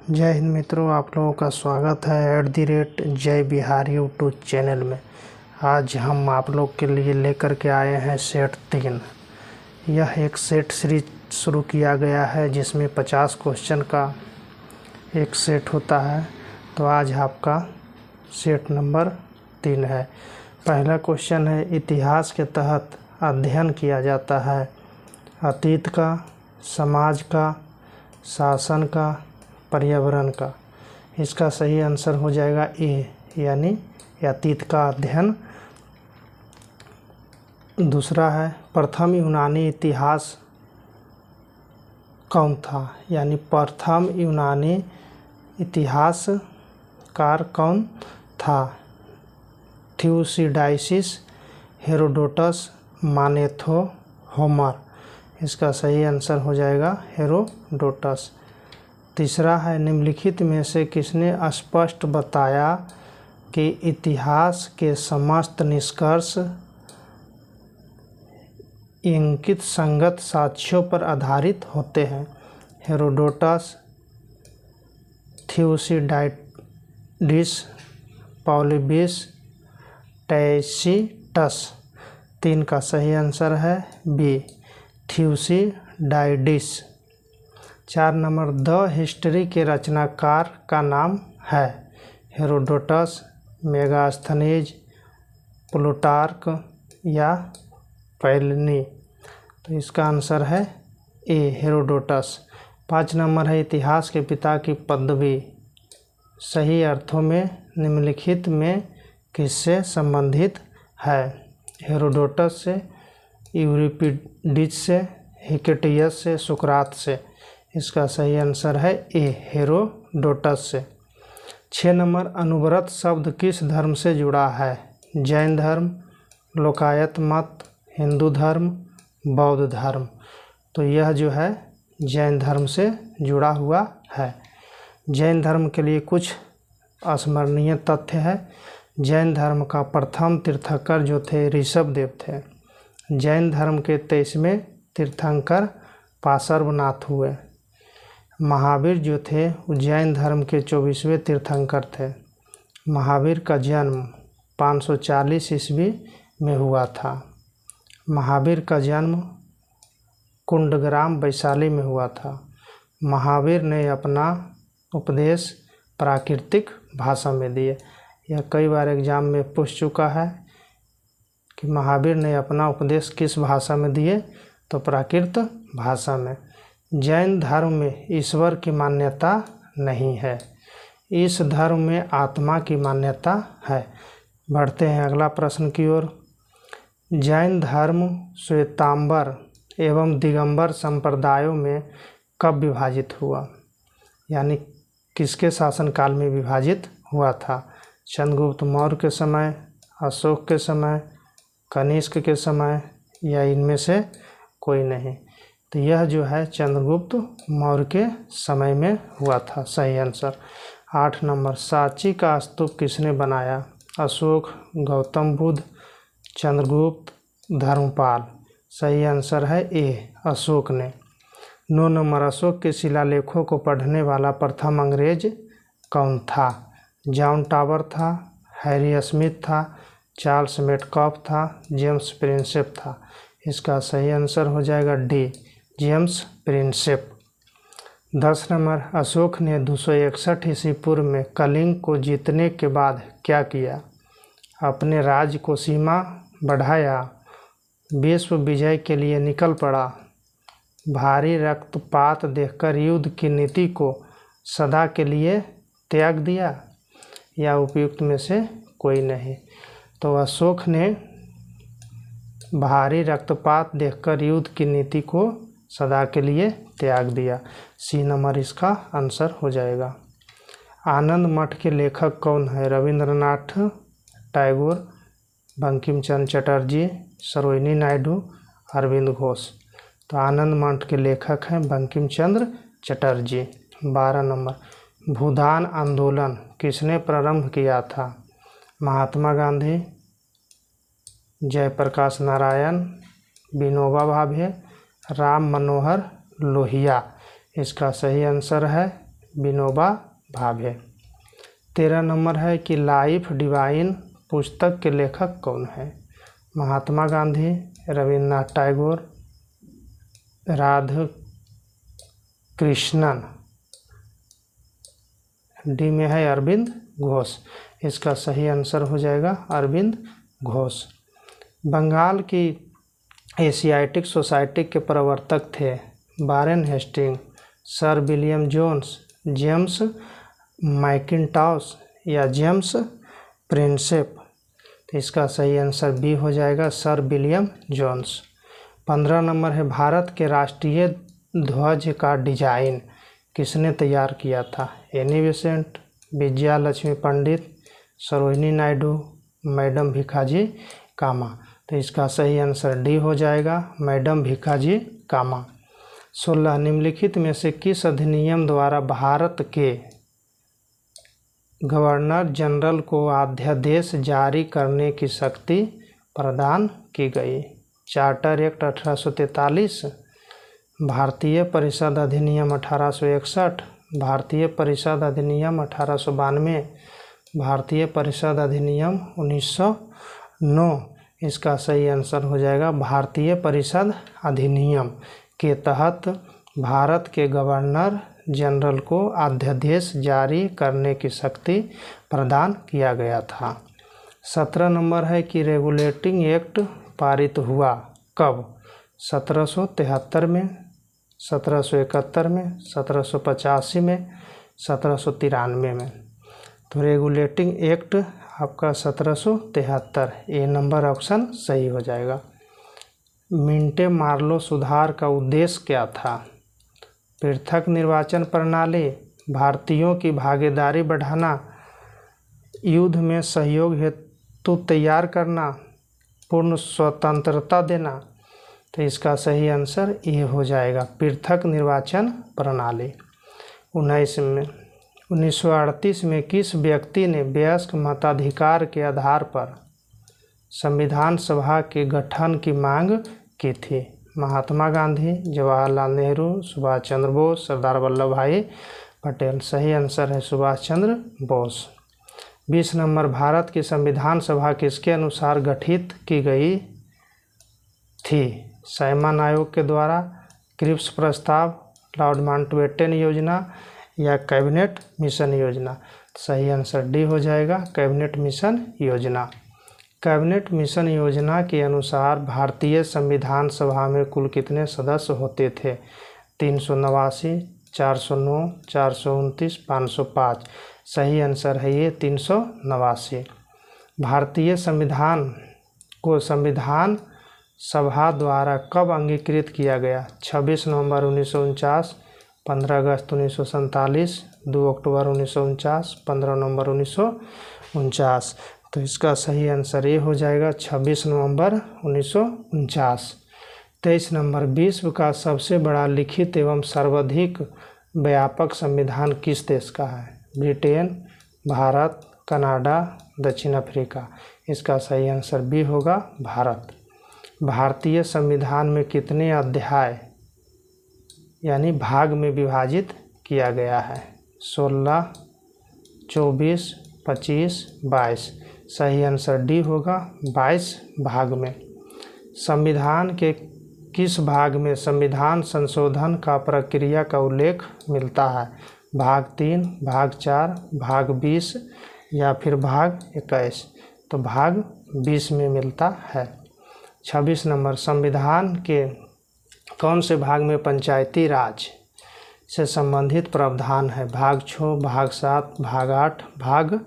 जय हिंद मित्रों, आप लोगों का स्वागत है @जय बिहार यूट्यूब चैनल में। आज हम आप लोग के लिए लेकर के आए हैं सेट 3। यह एक सेट सीरीज शुरू किया गया है जिसमें 50 क्वेश्चन का एक सेट होता है। तो आज आपका सेट नंबर 3 है। पहला क्वेश्चन है, इतिहास के तहत अध्ययन किया जाता है अतीत का, समाज का, शासन का, पर्यावरण का। इसका सही आंसर हो जाएगा ए, यानी अतीत का अध्ययन। दूसरा है, प्रथम यूनानी इतिहास कौन था, यानी प्रथम यूनानी इतिहासकार कौन था। थ्यूसिडाइसिस, हेरोडोटस, मानेथो, होमर। इसका सही आंसर हो जाएगा हेरोडोटस। तीसरा है, निम्नलिखित में से किसने स्पष्ट बताया कि इतिहास के समस्त निष्कर्ष इंगित संगत साक्ष्यों पर आधारित होते हैं। हेरोडोटस, थ्यूसिडाइडिस, पॉलीबिस, टैसीटस। 3 का सही आंसर है बी, थ्यूसिडाइडिस। 4 नंबर, द हिस्ट्री के रचनाकार का नाम है। हेरोडोटस, मेगास्थनीज, प्लूटार्क या प्लिनी। तो इसका आंसर है ए, हेरोडोटस। 5 नंबर है, इतिहास के पिता की पदवी सही अर्थों में निम्नलिखित में किससे संबंधित है। हेरोडोटस से, यूरिपिडिस से, हिकेटियस से, सुकरात से। इसका सही आंसर है ए, हेरोडोटस से। 6 नंबर, अनवरत शब्द किस धर्म से जुड़ा है। जैन धर्म, लोकायत मत, हिंदू धर्म, बौद्ध धर्म। तो यह जो है जैन धर्म से जुड़ा हुआ है। जैन धर्म के लिए कुछ अस्मरणीय तथ्य है। जैन धर्म का प्रथम तीर्थंकर जो थे ऋषभदेव थे। जैन धर्म के 23वें तीर्थंकर पार्श्वनाथ हुए। महावीर जो थे वो जैन धर्म के 24वें तीर्थंकर थे। महावीर का जन्म 540 ईस्वी में हुआ था। महावीर का जन्म कुंडग्राम वैशाली में हुआ था। महावीर ने अपना उपदेश प्राकृतिक भाषा में दिए। यह कई बार एग्जाम में पूछ चुका है कि महावीर ने अपना उपदेश किस भाषा में दिए, तो प्राकृत भाषा में। जैन धर्म में ईश्वर की मान्यता नहीं है। इस धर्म में आत्मा की मान्यता है। बढ़ते हैं अगला प्रश्न की ओर। जैन धर्म श्वेतांबर एवं दिगंबर संप्रदायों में कब विभाजित हुआ, यानी किसके शासनकाल में विभाजित हुआ था। चंद्रगुप्त मौर्य के समय, अशोक के समय, कनिष्क के समय, या इनमें से कोई नहीं। तो यह जो है चंद्रगुप्त मौर्य के समय में हुआ था। सही आंसर। 8 नंबर, सांची का स्तूप किसने बनाया। अशोक, गौतम बुद्ध, चंद्रगुप्त, धर्मपाल। सही आंसर है ए, अशोक ने। 9 नंबर, अशोक के शिलालेखों को पढ़ने वाला प्रथम अंग्रेज कौन था। जॉन टावर था, हैरी स्मिथ था, चार्ल्स मेटकॉफ था, जेम्स प्रिंसेप था। इसका सही आंसर हो जाएगा D, James Prinsep. 10 number, Ashok ने 261 ईस्वी पूर्व में कलिंग को जीतने के बाद क्या किया। अपने राज्य को सीमा बढ़ाया, विश्व विजय के लिए निकल पड़ा, भारी रक्तपात देखकर युद्ध की नीति को सदा के लिए त्याग दिया, या उपयुक्त में से कोई नहीं। तो अशोक ने भारी रक्तपात देखकर युद्ध की नीति को सदा के लिए त्याग दिया। सी नंबर इसका आंसर हो जाएगा। आनंद मठ के लेखक कौन है। रविंद्रनाथ टैगोर, बंकिम चंद्र चटर्जी, सरोजिनी नायडू, अरविंद घोष। तो आनंद मठ के लेखक हैं बंकिम चंद्र चटर्जी। 12 नंबर, भूदान आंदोलन किसने प्रारंभ किया था। महात्मा गांधी, जयप्रकाश नारायण, विनोबा भावे, राम मनोहर लोहिया। इसका सही आंसर है विनोबा भावे। 13 नंबर है कि लाइफ डिवाइन पुस्तक के लेखक कौन है? महात्मा गांधी, रविन्द्रनाथ टैगोर, राधाकृष्णन। डी में है अरविंद घोष। इसका सही आंसर हो जाएगा अरविंद घोष। बंगाल की एशियाटिक सोसाइटी के प्रवर्तक थे Warren Hasting, sir William Jones, James Mackintosh या जेम्स प्रिंसेप। तो इसका सही आंसर बी हो जाएगा सर विलियम जोन्स। 15 नंबर है भारत के राष्ट्रीय ध्वज का डिजाइन किसने तैयार किया था? एनी बेसेंट, विजया लक्ष्मी पंडित, सरोजिनी नायडू, मैडम भिखाजी कामा। तो इसका सही आंसर डी हो जाएगा मैडम भिखाजी कामा। 16 निम्नलिखित में से किस अधिनियम द्वारा भारत के गवर्नर जनरल को अध्यादेश जारी करने की शक्ति प्रदान की गई? चार्टर एक्ट 1843, भारतीय परिषद अधिनियम 1861, भारतीय परिषद अधिनियम 1892, भारतीय परिषद अधिनियम 1909। इसका सही आंसर हो जाएगा भारतीय परिषद अधिनियम के तहत भारत के गवर्नर जनरल को अध्यादेश जारी करने की शक्ति प्रदान किया गया था। 17 नंबर है कि रेगुलेटिंग एक्ट पारित हुआ कब? 1773 में, 1771 में, 1785 में, 1793 में। तो रेगुलेटिंग एक्ट आपका 1773, ए नंबर ऑप्शन सही हो जाएगा। मिंटे मार्लो सुधार का उद्देश्य क्या था? पृथक निर्वाचन प्रणाली, भारतीयों की भागीदारी बढ़ाना, युद्ध में सहयोग हेतु तैयार करना, पूर्ण स्वतंत्रता देना। तो इसका सही आंसर ये हो जाएगा पृथक निर्वाचन प्रणाली। 1938 में किस व्यक्ति ने वयस्क मताधिकार के आधार पर संविधान सभा के गठन की मांग की थी? महात्मा गांधी, जवाहरलाल नेहरू, सुभाष चंद्र बोस, सरदार वल्लभ भाई पटेल। सही आंसर है सुभाष चंद्र बोस। 20 नंबर भारत की संविधान सभा किसके अनुसार गठित की गई थी? साइमन आयोग के द्वारा, क्रिप्स प्रस्ताव, लॉर्ड माउंटबेटन योजना या कैबिनेट मिशन योजना। सही आंसर डी हो जाएगा कैबिनेट मिशन योजना। कैबिनेट मिशन योजना के अनुसार भारतीय संविधान सभा में कुल कितने सदस्य होते थे? 389, 409, 429, 505। सही आंसर है ये 389। भारतीय संविधान को संविधान सभा द्वारा कब अंगीकृत किया गया? 26 नवंबर 1949, 15 अगस्त 1947, 2 अक्टूबर 1949, 15 नवंबर 1949। तो इसका सही आंसर ये हो जाएगा 26 नवंबर 1949। 23 नंबर विश्व का सबसे बड़ा लिखित एवं सर्वाधिक व्यापक संविधान किस देश का है? ब्रिटेन, भारत, कनाडा, दक्षिण अफ्रीका। इसका सही आंसर बी होगा भारत। भारतीय संविधान में कितने अध्याय यानी भाग में विभाजित किया गया है? 16, 24, 25, 22। सही आंसर डी होगा 22 भाग में। संविधान के किस भाग में संविधान संशोधन का प्रक्रिया का उल्लेख मिलता है? भाग 3, भाग 4, भाग 20 या फिर भाग 21? तो भाग 20 में मिलता है। 26 नंबर संविधान के कौन से भाग में पंचायती राज से संबंधित प्रावधान है? भाग 6, भाग 7, भाग 8, भाग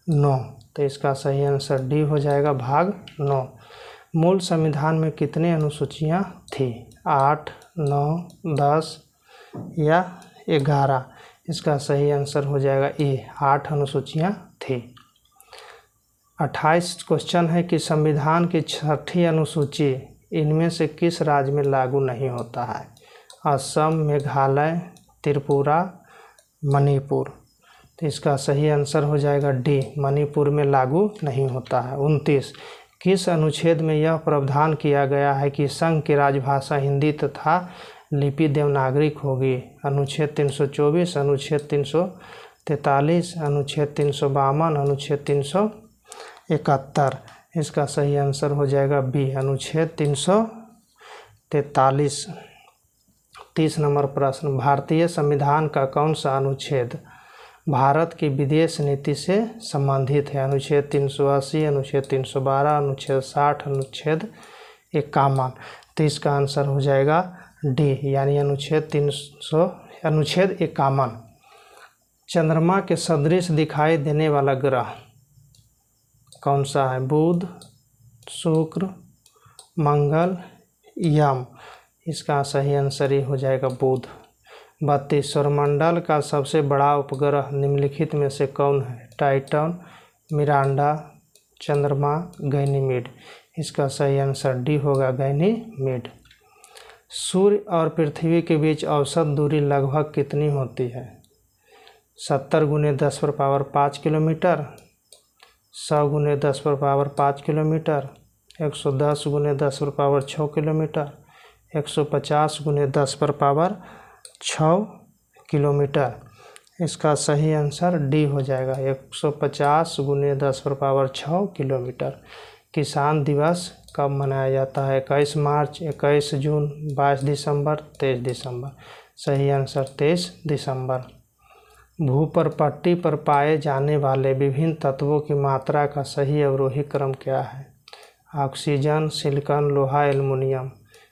9। तो इसका सही आंसर डी हो जाएगा भाग 9। मूल संविधान में कितने अनुसूचियां थी? 8, 9, 10 या 11? इसका सही आंसर हो जाएगा ए, 8 अनुसूचियां थी। 28 क्वेश्चन है कि संविधान की 6ठी अनुसूची इनमें से किस राज्य में लागू नहीं होता है? असम, मेघालय, त्रिपुरा, मणिपुर। तो इसका सही आंसर हो जाएगा डी, मणिपुर में लागू नहीं होता है। 29 किस अनुच्छेद में यह प्रावधान किया गया है कि संघ की राजभाषा हिंदी तथा लिपि देवनागरिक होगी। अनुच्छेद 324, अनुच्छेद 343, अनुच्छेद 352, अनुच्छेद 371। इसका सही आंसर हो जाएगा बी, अनुच्छेद 343। 30 नंबर प्रश्न, भारतीय संविधान का कौन सा अनुच्छेद भारत की विदेश नीति से संबंधित है? अनुच्छेद 380, अनुच्छेद 312, अनुच्छेद 60, अनुच्छेद 51। तो इसका आंसर हो जाएगा डी, यानी अनुच्छेद 51। चंद्रमा के सदृश दिखाई देने वाला ग्रह कौन सा है? बुध, शुक्र, मंगल, यम। इसका सही आंसर ही हो जाएगा बुध। 32 सौरमंडल का सबसे बड़ा उपग्रह निम्नलिखित में से कौन है? टाइटन, मिरांडा, चंद्रमा, गैनीमीड। इसका सही आंसर डी होगा, गैनीमीड। सूर्य और पृथ्वी के बीच औसत दूरी लगभग कितनी होती है? 70 × 10⁵ किलोमीटर, 100 × 10⁵ किलोमीटर, 110 × 10⁶ किलोमीटर, 150 × 10⁻6 किलोमीटर। इसका सही आंसर डी हो जाएगा, 150 × 10⁻6 किलोमीटर। किसान दिवस कब मनाया जाता है? 21 मार्च, 21 जून, 22 दिसंबर, 23 दिसंबर। सही आंसर 23 दिसंबर। भूपरपट्टी पर पाए जाने वाले विभिन्न तत्वों की मात्रा का सही अवरोही क्रम क्या है? ऑक्सीजन, सिलिकॉन, लोहा, एल्युमिनियम।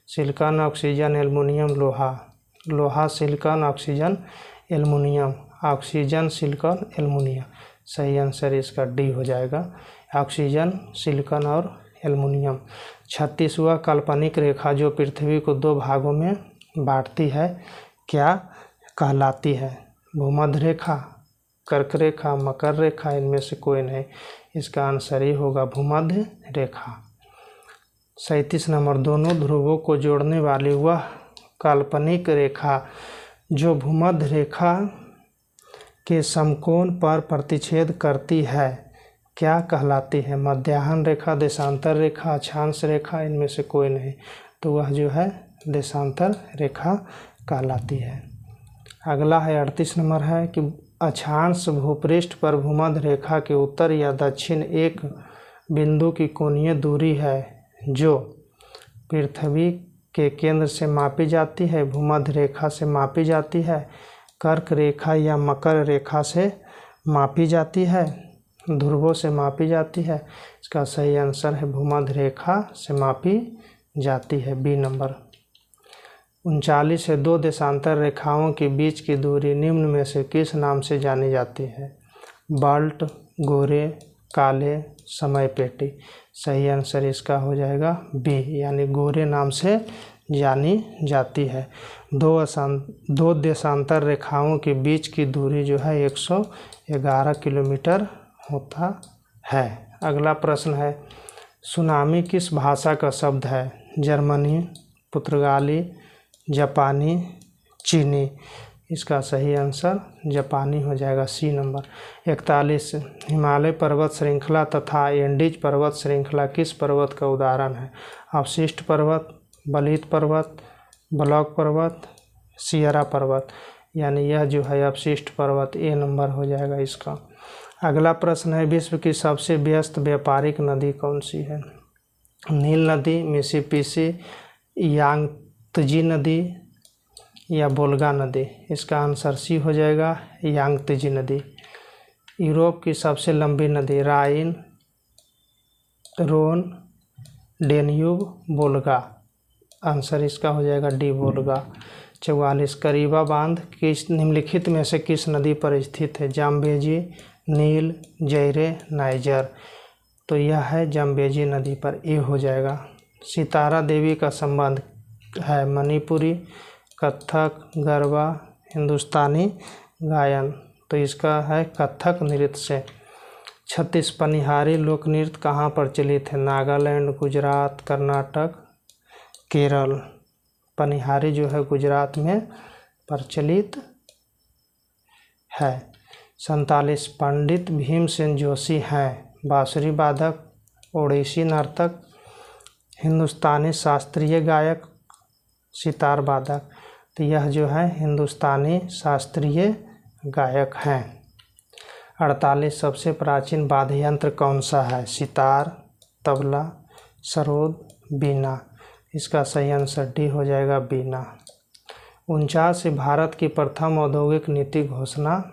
सिलिकॉन, ऑक्सीजन, एल्युमिनियम, लोहा। लोहा, silicon, oxygen, aluminium. Oxygen, silicon, aluminium. सही आंसर इसका डी हो जाएगा, ऑक्सीजन, सिलिकॉन और एल्युमिनियम। 36वां काल्पनिक रेखा जो पृथ्वी को 2 भागों में बांटती है क्या कहलाती है? भूमध्य रेखा, कर्क रेखा, मकर रेखा। इनमें से कोई नहीं। इसका आंसर ही होगा भूमध्य रेखा। 37 नंबर, दोनों ध्रुवों को जोड़ने वाली वह काल्पनिक रेखा जो भूमध्य रेखा के समकोण पर प्रतिच्छेद करती है क्या कहलाती है? मध्याह्न रेखा, देशांतर रेखा, अक्षांश रेखा। इनमें से कोई नहीं। तो वह जो है देशांतर रेखा कहलाती है। अगला है 38 नंबर है कि अक्षांश भूपृष्ठ पर भूमध्य रेखा के उत्तर या दक्षिण एक बिंदु की कोणीय दूरी है जो पृथ्वी के केंद्र से मापी जाती है, भूमध्य रेखा से मापी जाती है, कर्क रेखा या मकर रेखा से मापी जाती है, ध्रुवों से मापी जाती है। इसका सही आंसर है भूमध्य रेखा से मापी जाती है, बी नंबर। 39 से 2 देशांतर रेखाओं के बीच की दूरी निम्न में से किस नाम से जानी जाती है? बाल्ट, गोरे, काले, समय पेटी। सही आंसर इसका हो जाएगा बी, यानी गोरे नाम से जानी जाती है। 2 देशांतर रेखाओं के बीच की दूरी जो है 111 किलोमीटर होता है। अगला प्रश्न है, सुनामी किस भाषा का शब्द है? जर्मनी, पुर्तगाली, जापानी, चीनी। इसका सही आंसर जापानी हो जाएगा, सी नंबर। 41 हिमालय पर्वत श्रृंखला तथा एंडीज पर्वत श्रृंखला किस पर्वत का उदाहरण है? अवशिष्ट पर्वत, बलित पर्वत, ब्लॉक पर्वत, सियरा पर्वत। यानी यह जो है अवशिष्ट पर्वत, ए नंबर हो जाएगा इसका। अगला प्रश्न है, विश्व की सबसे व्यस्त व्यापारिक नदी कौन सी है? नील नदी, मिसिसिपी, यांगत्जे नदी या वोल्गा नदी। इसका आंसर सी हो जाएगा, यांगत्जे नदी। यूरोप की सबसे लंबी नदी? राइन, रोन, डेन्यूब, वोल्गा। आंसर इसका हो जाएगा डी, वोल्गा। 44 करीबा बांध किस निम्नलिखित में से किस नदी पर स्थित है? जाम्बेजी, नील, जैरे, नाइजर। तो यह है जाम्बेजी नदी पर, ए हो जाएगा। सितारा देवी का संबंध है मणिपुरी, कथक, गरबा, हिंदुस्तानी गायन। तो इसका है कथक नृत्य से। 36 पनिहारी लोक नृत्य कहाँ प्रचलित है? नागालैंड, गुजरात, कर्नाटक, केरल। पनिहारी जो है गुजरात में प्रचलित है। 47 पंडित भीमसेन जोशी हैं बांसुरी वादक, ओडिसी नर्तक, हिंदुस्तानी शास्त्रीय गायक, सितार वादक। तो यह जो है हिंदुस्तानी शास्त्रीय गायक हैं। 48 सबसे प्राचीन वाद्य यंत्र कौन सा है? सितार, तबला, सरोद, बीना। इसका सही आंसर डी हो जाएगा, बीना। 49 भारत की प्रथम औद्योगिक नीति घोषणा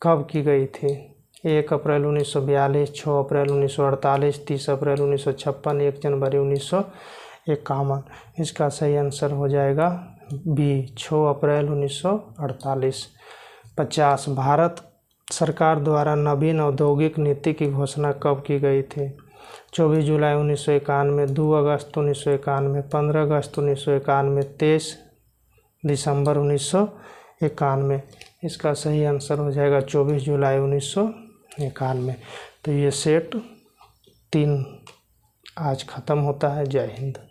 कब की गई थी? 1 अप्रैल 1942, 6 अप्रैल 1948, 30 अप्रैल 1956, 1 जनवरी 1951। इसका सही आंसर हो जाएगा बी, 6 अप्रैल 1948। 50 भारत सरकार द्वारा नवीन औद्योगिक नीति की घोषणा कब की गई थी? 24 जुलाई 1991, 2 अगस्त 1991, 15 अगस्त 1991, 23 दिसंबर 1991। इसका सही आंसर हो जाएगा 24 जुलाई 1991। तो ये सेट 3 आज ख़त्म होता है। जय हिंद।